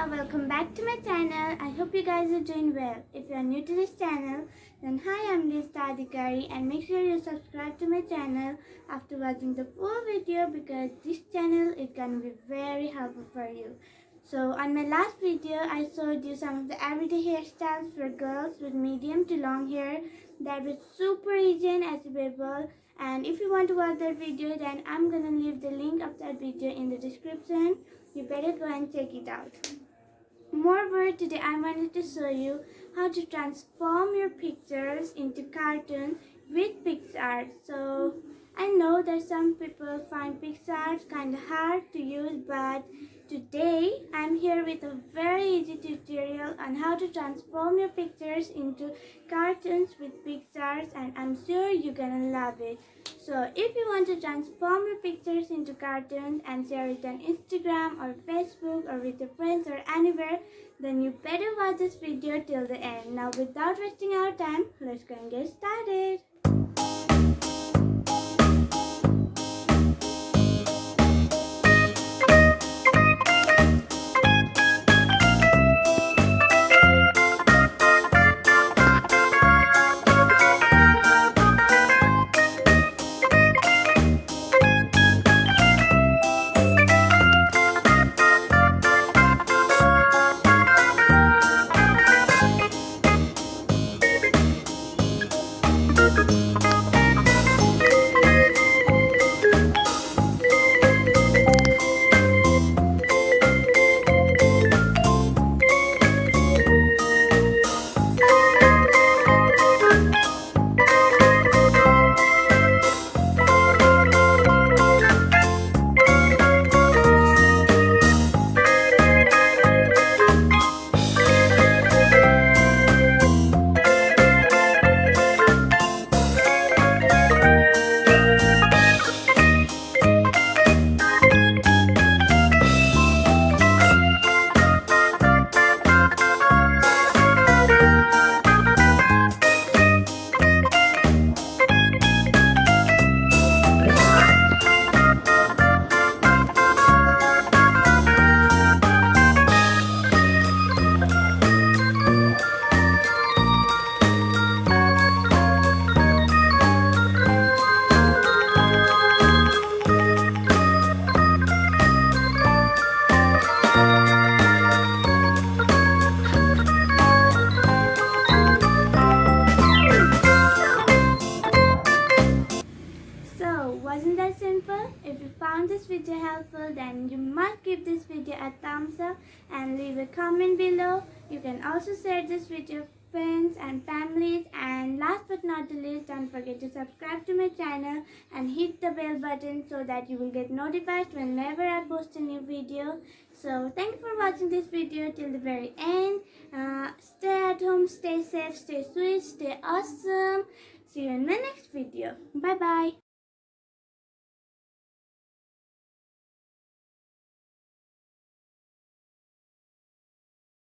welcome back to my channel. I hope you guys are doing well. If you are new to this channel, then hi, I'm Liz Adhikari, and make sure you subscribe to my channel after watching the full video because this channel is gonna be very helpful for you. So on my last video, I showed you some of the everyday hairstyles for girls with medium to long hair that was super easy and achievable. And if you want to watch that video, then I'm gonna leave the link of that video in the description. You better go and check it out. Moreover, today I wanted to show you how to transform your pictures into cartoons with picsart. So I know that some people find picsart kind of hard to use, but today I'm here with a very easy tutorial on how to transform your pictures into cartoons with picsart, and I'm sure you're gonna love it. So if you want to transform your pictures into cartoons and share it on Instagram or Facebook or with your friends or anywhere, then you better watch this video till the end. Now without wasting our time, let's go and get started. Wasn't that simple? If you found this video helpful, then you must give this video a thumbs up and leave a comment below. You can also share this with your friends and families, and last but not the least, don't forget to subscribe to my channel and hit the bell button so that you will get notified whenever I post a new video. So thank you for watching this video till the very end. Stay at home, stay safe, stay sweet, stay awesome. See you in my next video. Bye bye.